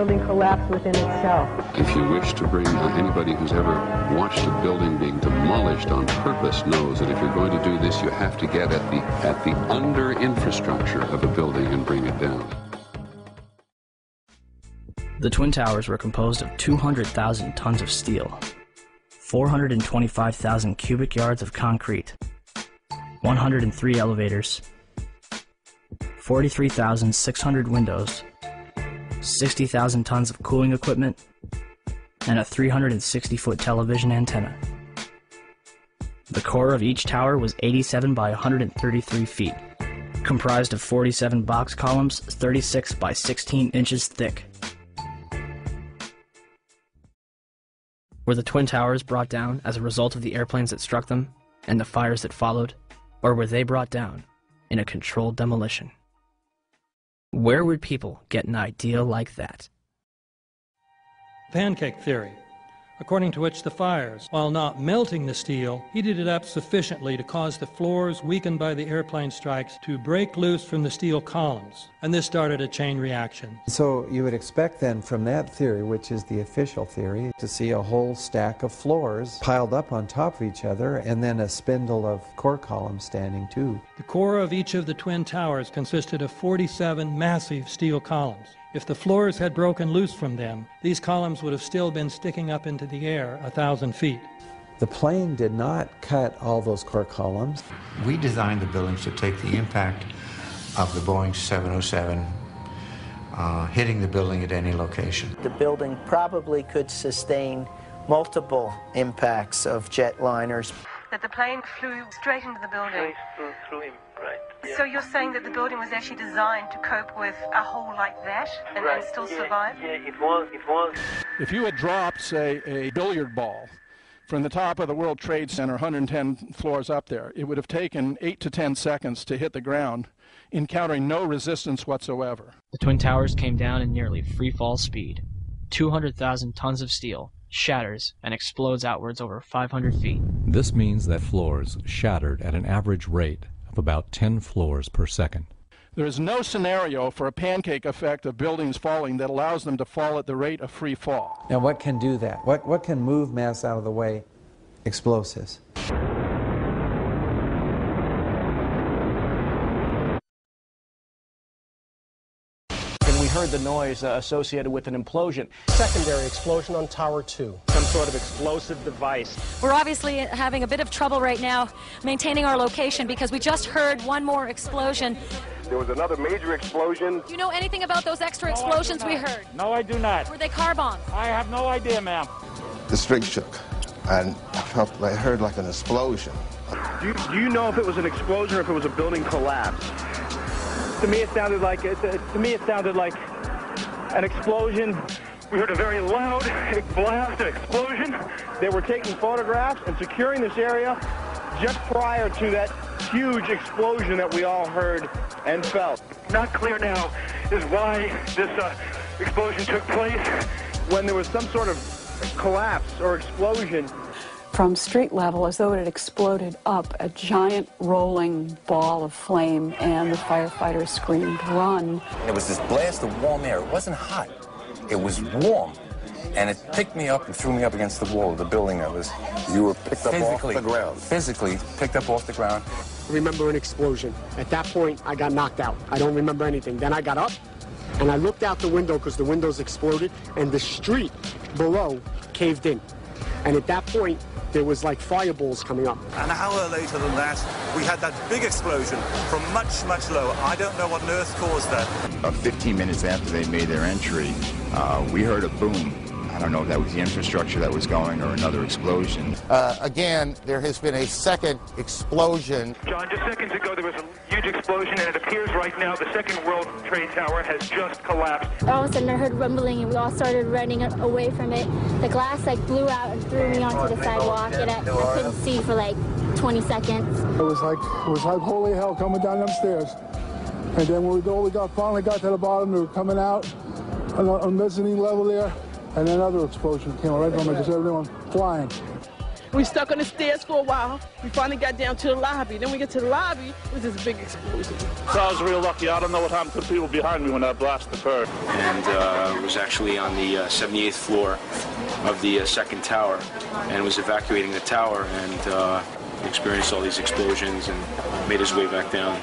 Building collapse within itself. If you wish to bring anybody who's ever watched a building being demolished on purpose knows that if you're going to do this, you have to get at the under infrastructure of a building and bring it down. The Twin Towers were composed of 200,000 tons of steel, 425,000 cubic yards of concrete, 103 elevators, 43,600 windows, 60,000 tons of cooling equipment, and a 360-foot television antenna. The core of each tower was 87 by 133 feet, comprised of 47 box columns 36 by 16 inches thick. Were the Twin Towers brought down as a result of the airplanes that struck them and the fires that followed, or were they brought down in a controlled demolition? Where would people get an idea like that? Pancake theory, according to which the fires, while not melting the steel, heated it up sufficiently to cause the floors weakened by the airplane strikes to break loose from the steel columns, and this started a chain reaction. So you would expect then from that theory, which is the official theory, to see a whole stack of floors piled up on top of each other and then a spindle of core columns standing too. The core of each of the Twin Towers consisted of 47 massive steel columns. If the floors had broken loose from them, these columns would have still been sticking up into the air 1,000 feet. The plane did not cut all those core columns. We designed the buildings to take the impact of the Boeing 707 hitting the building at any location. The building probably could sustain multiple impacts of jetliners. That the plane flew straight into the building. Through him, right. Yeah. So you're saying that the building was actually designed to cope with a hole like that and still survive? Yeah, it was. If you had dropped, say, a billiard ball from the top of the World Trade Center, 110 floors up there, it would have taken 8 to 10 seconds to hit the ground, encountering no resistance whatsoever. The Twin Towers came down in nearly free-fall speed. 200,000 tons of steel shatters and explodes outwards over 500 feet. This means that floors shattered at an average rate of about 10 floors per second. There is no scenario for a pancake effect of buildings falling that allows them to fall at the rate of free fall. Now what can do that? What can move mass out of the way? Explosives. Heard the noise associated with an implosion. Secondary explosion on Tower 2. Some sort of explosive device. We're obviously having a bit of trouble right now maintaining our location because we just heard one more explosion. There was another major explosion. Do you know anything about those extra explosions we heard? No, I do not. Were they car bombs? I have no idea, ma'am. The string shook, and I heard like an explosion. Do you know if it was an explosion or if it was a building collapse? To me, it sounded like an explosion. We heard a very loud blast, an explosion. They were taking photographs and securing this area just prior to that huge explosion that we all heard and felt. Not clear now is why this explosion took place. When there was some sort of collapse or explosion, from street level, as though it had exploded up, a giant rolling ball of flame, and the firefighters screamed, "Run!" It was this blast of warm air. It wasn't hot. It was warm. And it picked me up and threw me up against the wall of the building that was... You were picked up off the ground. Physically picked up off the ground. I remember an explosion. At that point, I got knocked out. I don't remember anything. Then I got up, and I looked out the window because the windows exploded, and the street below caved in. And at that point, there was like fireballs coming up. An hour later than that, we had that big explosion from much, much lower. I don't know what on earth caused that. About 15 minutes after they made their entry, we heard a boom. I don't know if that was the infrastructure that was going or another explosion. Again, there has been a second explosion. John, just seconds ago there was a huge explosion, and it appears right now the second World Trade Tower has just collapsed. All of a sudden I heard rumbling, and we all started running away from it. The glass blew out and threw me onto the sidewalk, and I couldn't see for 20 seconds. It was like holy hell coming down them stairs. And then when we finally got to the bottom, we were coming out on the mezzanine level there. And another explosion came right from it, just everyone flying. We stuck on the stairs for a while. We finally got down to the lobby. Then we get to the lobby, it was this big explosion. So I was real lucky. I don't know what happened to the people behind me when that blast occurred. And was actually on the 78th floor of the second tower, and was evacuating the tower, and experienced all these explosions and made his way back down.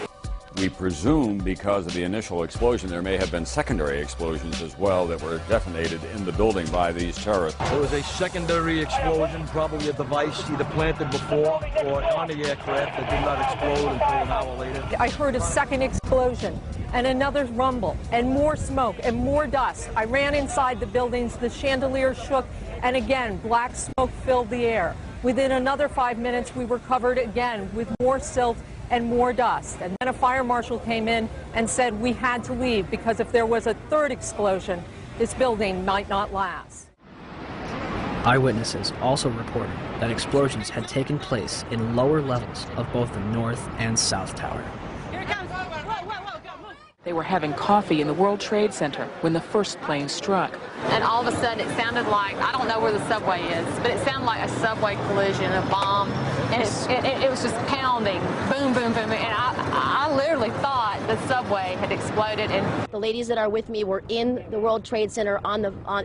We presume because of the initial explosion there may have been secondary explosions as well that were detonated in the building by these terrorists. There was a secondary explosion, probably a device either planted before or on the aircraft that did not explode until an hour later. I heard a second explosion and another rumble and more smoke and more dust. I ran inside the buildings, the chandelier shook, and again, black smoke filled the air. Within another 5 minutes, we were covered again with more silt and more dust. And then a fire marshal came in and said we had to leave because if there was a third explosion, this building might not last. Eyewitnesses also reported that explosions had taken place in lower levels of both the North and South Tower. They were having coffee in the World Trade Center when the first plane struck. And all of a sudden it sounded like, I don't know where the subway is, but it sounded like a subway collision, a bomb, and it was just pounding, boom, boom, boom, and I literally thought the subway had exploded. And the ladies that are with me were in the World Trade Center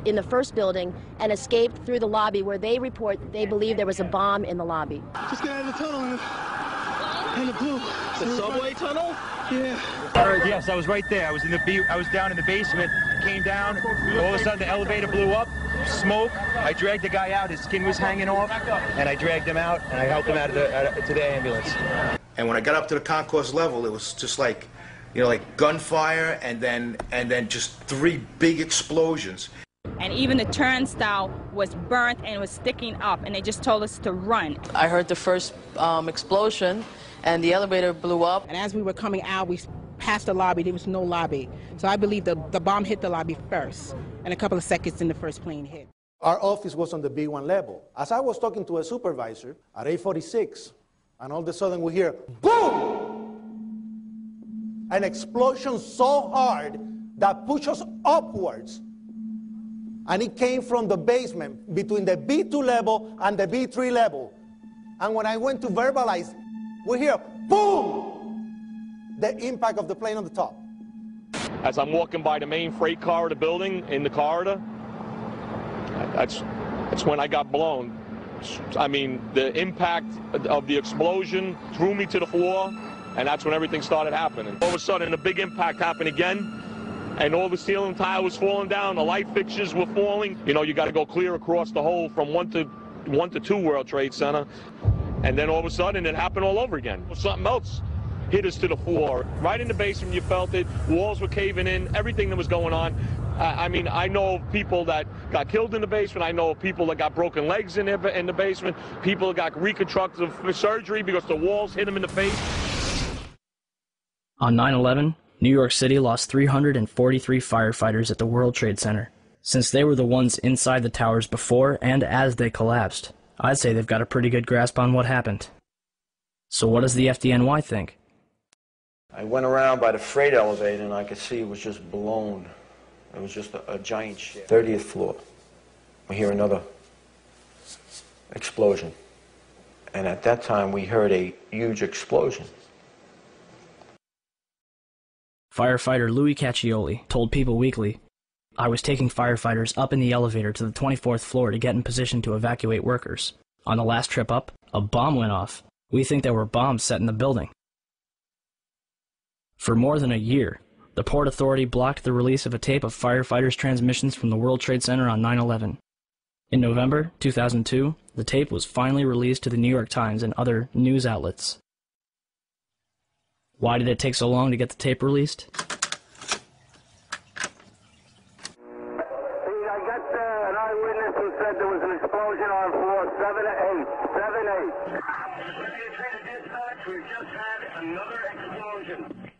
in the first building and escaped through the lobby where they report they believe there was a bomb in the lobby. Just get out of the tunnel and the blue. The subway tunnel? Yeah. Yes, I was right there. I was down in the basement, came down, all of a sudden the elevator blew up, smoke. I dragged the guy out, his skin was hanging off, and I dragged him out, and I helped him out to the ambulance. And when I got up to the concourse level, it was just like, you know, like gunfire, and then just three big explosions. And even the turnstile was burnt and was sticking up, and they just told us to run. I heard the first explosion, and the elevator blew up. And as we were coming out, we passed the lobby. There was no lobby. So I believe the bomb hit the lobby first, and a couple of seconds in the first plane hit. Our office was on the B1 level. As I was talking to a supervisor at 8:46, and all of a sudden we hear, boom! An explosion so hard that pushed us upwards. And it came from the basement between the B2 level and the B3 level. And when I went to verbalize, we hear, boom! The impact of the plane on the top. As I'm walking by the main freight corridor building in the corridor, that's when I got blown. I mean, the impact of the explosion threw me to the floor, and that's when everything started happening. All of a sudden, a big impact happened again, and all the ceiling tile was falling down, the light fixtures were falling. You know, you got to go clear across the whole from 1 to 2 World Trade Center, and then all of a sudden it happened all over again. Something else hit us to the floor. Right in the basement, you felt it. Walls were caving in, everything that was going on. I mean, I know of people that got killed in the basement. I know of people that got broken legs in the basement. People that got reconstructive surgery because the walls hit them in the face. On 9/11, New York City lost 343 firefighters at the World Trade Center. Since they were the ones inside the towers before and as they collapsed, I'd say they've got a pretty good grasp on what happened. So what does the FDNY think? I went around by the freight elevator and I could see it was just blown. It was just a giant shit. 30th floor. We hear another explosion. And at that time we heard a huge explosion. Firefighter Louis Caccioli told People Weekly, "I was taking firefighters up in the elevator to the 24th floor to get in position to evacuate workers. On the last trip up, a bomb went off. We think there were bombs set in the building." For more than a year, the Port Authority blocked the release of a tape of firefighters' transmissions from the World Trade Center on 9/11. In November 2002, the tape was finally released to the New York Times and other news outlets. Why did it take so long to get the tape released? I got an eyewitness who said there was an explosion on floor 7-8. 7-8. We just had another explosion.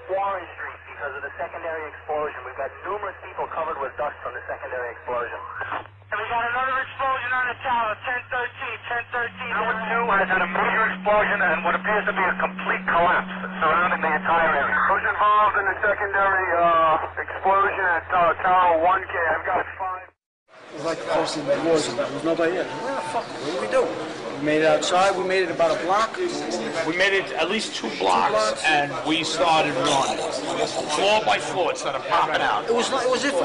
Warren Street because of the secondary explosion. We've got numerous people covered with dust from the secondary explosion. And we got another explosion on the tower, 1013. 1013. Number 2 has had a major explosion and what appears to be a complete collapse surrounding the entire area. Who's involved in the secondary explosion at Tower 1K? I've got 5. It was like crossing the wars, there was nobody there. Where the fuck, what do we do? We made it outside, we made it about a block. We made it at least two blocks, and we started running. Floor by floor, instead of popping out. It was like, it was if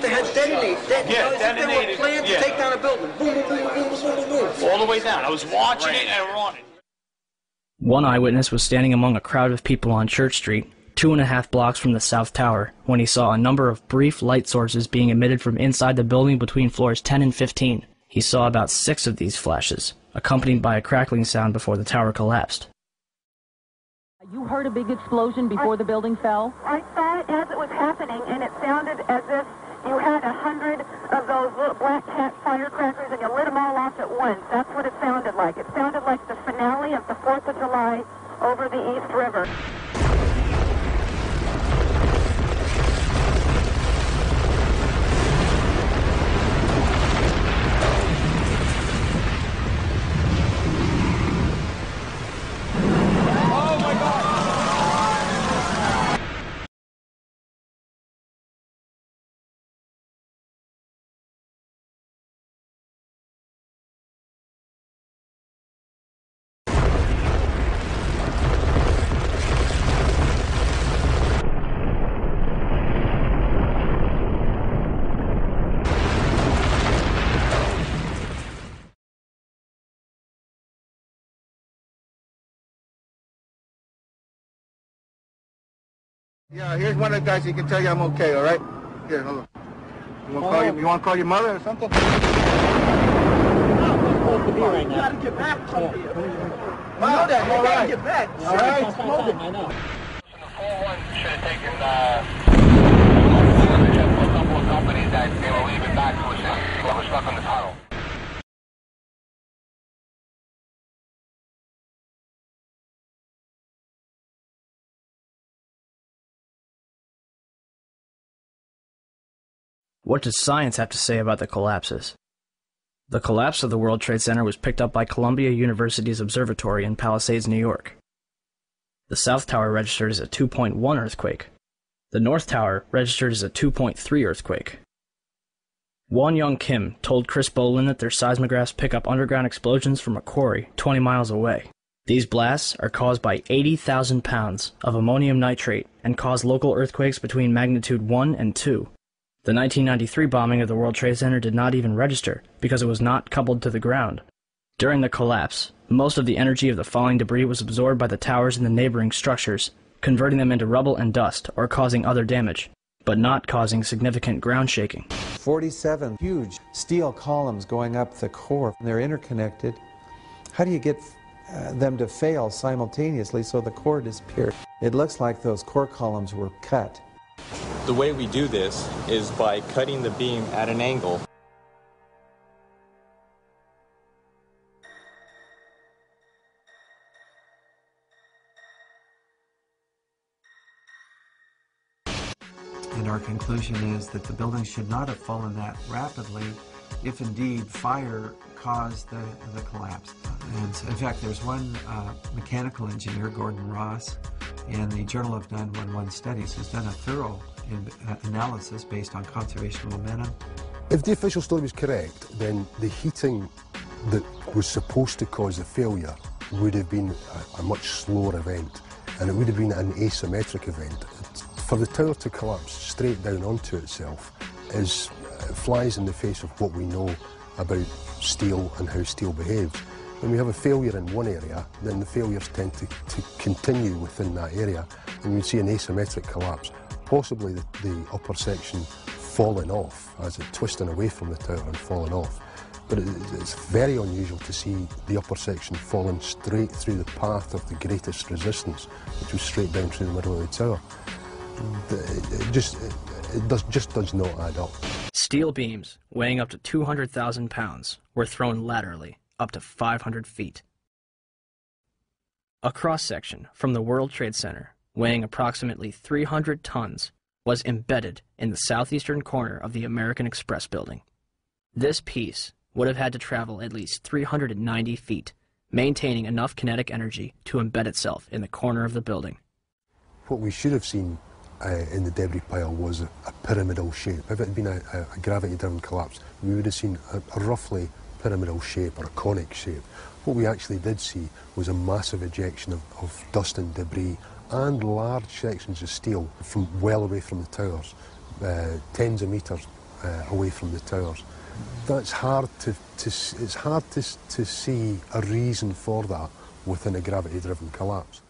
they had detonated. Detonated. They were planned to take down a building. Boom, boom, boom, boom, boom, boom, boom, boom. All the way down. I was watching it and running. One eyewitness was standing among a crowd of people on Church Street, 2.5 blocks from the South Tower, when he saw a number of brief light sources being emitted from inside the building between floors 10 and 15. He saw about 6 of these flashes, accompanied by a crackling sound before the tower collapsed. You heard a big explosion before the building fell? I saw it as it was happening, and it sounded as if you had 100 of those little black cat firecrackers and you lit them all off at once. That's what it sounded like. It sounded like the finale of the 4th of July over the East River. Yeah, here's one of the guys who can tell you I'm okay, all right? Here, hold on. You want to call your mother or something? You gotta get back. You know that. You gotta get back. All right. I know. 4-1 should have taken a couple of companies that they were leaving back to us and they were stuck in the tunnel. What does science have to say about the collapses? The collapse of the World Trade Center was picked up by Columbia University's observatory in Palisades, New York. The South Tower registered as a 2.1 earthquake. The North Tower registered as a 2.3 earthquake. Won Young Kim told Chris Bolin that their seismographs pick up underground explosions from a quarry 20 miles away. These blasts are caused by 80,000 pounds of ammonium nitrate and cause local earthquakes between magnitude 1 and 2. The 1993 bombing of the World Trade Center did not even register because it was not coupled to the ground. During the collapse, most of the energy of the falling debris was absorbed by the towers and the neighboring structures, converting them into rubble and dust or causing other damage, but not causing significant ground shaking. 47 huge steel columns going up the core, and they're interconnected. How do you get them to fail simultaneously so the core disappeared? It looks like those core columns were cut. The way we do this is by cutting the beam at an angle. And our conclusion is that the building should not have fallen that rapidly if indeed fire caused the collapse. And in fact, there's one mechanical engineer, Gordon Ross, in the Journal of 911 Studies, who's done a thorough analysis based on conservation momentum. If the official story was correct, then the heating that was supposed to cause the failure would have been a much slower event, and it would have been an asymmetric event. For the tower to collapse straight down onto itself flies in the face of what we know about steel and how steel behaves. When we have a failure in one area, then the failures tend to continue within that area, and we see an asymmetric collapse, possibly the upper section falling off as it twisting away from the tower and falling off. But it's very unusual to see the upper section falling straight through the path of the greatest resistance, which was straight down through the middle of the tower. It just does not add up. Steel beams weighing up to 200,000 pounds were thrown laterally up to 500 feet. A cross-section from the World Trade Center, weighing approximately 300 tons, was embedded in the southeastern corner of the American Express building. This piece would have had to travel at least 390 feet, maintaining enough kinetic energy to embed itself in the corner of the building. What we should have seen in the debris pile was a pyramidal shape. If it had been a gravity-driven collapse, we would have seen a roughly pyramidal shape or a conic shape. What we actually did see was a massive ejection of dust and debris and large sections of steel from well away from the towers, tens of metres away from the towers. That's hard it's hard to see a reason for that within a gravity-driven collapse.